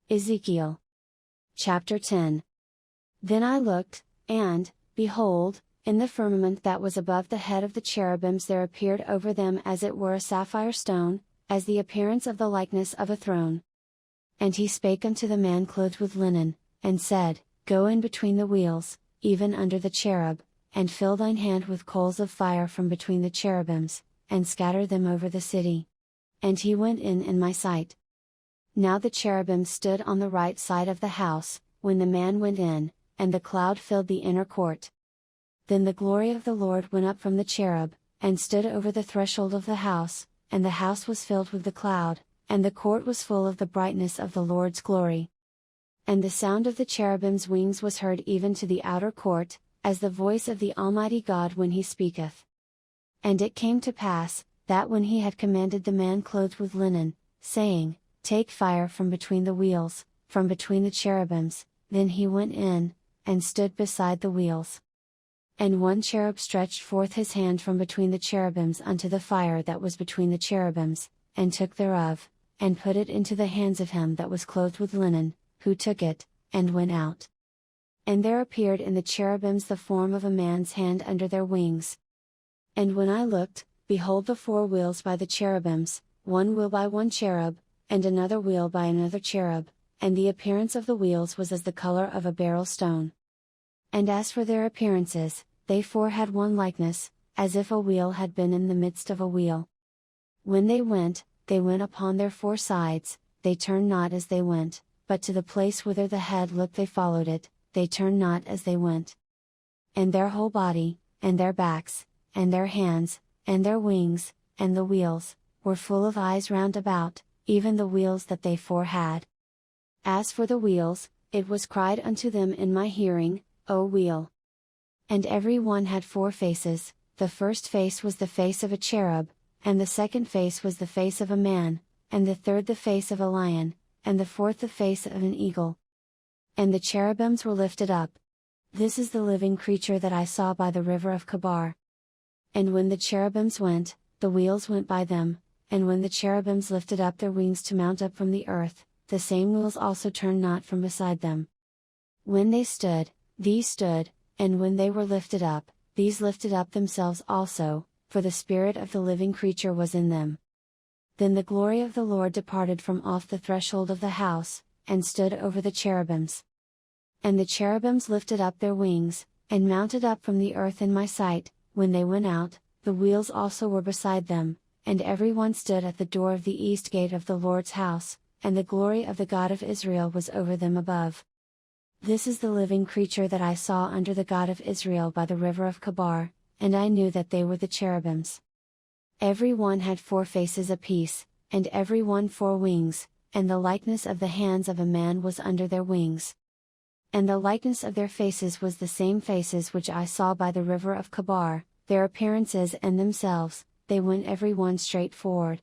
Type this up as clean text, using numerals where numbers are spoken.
Ezekiel. Chapter 10. Then I looked, and, behold, in the firmament that was above the head of the cherubims there appeared over them as it were a sapphire stone, as the appearance of the likeness of a throne. And he spake unto the man clothed with linen, and said, Go in between the wheels, even under the cherub, and fill thine hand with coals of fire from between the cherubims, and scatter them over the city. And he went in my sight. Now the cherubim stood on the right side of the house, when the man went in, and the cloud filled the inner court. Then the glory of the Lord went up from the cherub, and stood over the threshold of the house, and the house was filled with the cloud, and the court was full of the brightness of the Lord's glory. And the sound of the cherubim's wings was heard even to the outer court, as the voice of the Almighty God when he speaketh. And it came to pass, that when he had commanded the man clothed with linen, saying, Take fire from between the wheels, from between the cherubims, then he went in, and stood beside the wheels. And one cherub stretched forth his hand from between the cherubims unto the fire that was between the cherubims, and took thereof, and put it into the hands of him that was clothed with linen, who took it, and went out. And there appeared in the cherubims the form of a man's hand under their wings. And when I looked, behold the four wheels by the cherubims, one wheel by one cherub, and another wheel by another cherub, and the appearance of the wheels was as the color of a beryl stone. And as for their appearances, they four had one likeness, as if a wheel had been in the midst of a wheel. When they went upon their four sides, they turned not as they went, but to the place whither the head looked they followed it, they turned not as they went. And their whole body, and their backs, and their hands, and their wings, and the wheels, were full of eyes round about, even the wheels that they four had. As for the wheels, it was cried unto them in my hearing, O wheel! And every one had four faces, the first face was the face of a cherub, and the second face was the face of a man, and the third the face of a lion, and the fourth the face of an eagle. And the cherubims were lifted up. This is the living creature that I saw by the river of Chebar. And when the cherubims went, the wheels went by them, and when the cherubims lifted up their wings to mount up from the earth, the same wheels also turned not from beside them. When they stood, these stood, and when they were lifted up, these lifted up themselves also, for the spirit of the living creature was in them. Then the glory of the Lord departed from off the threshold of the house, and stood over the cherubims. And the cherubims lifted up their wings, and mounted up from the earth in my sight. When they went out, the wheels also were beside them, and every one stood at the door of the east gate of the Lord's house, and the glory of the God of Israel was over them above. This is the living creature that I saw under the God of Israel by the river of Chebar, and I knew that they were the cherubims. Every one had four faces apiece, and every one four wings, and the likeness of the hands of a man was under their wings. And the likeness of their faces was the same faces which I saw by the river of Chebar, their appearances and themselves, they went every one straight forward.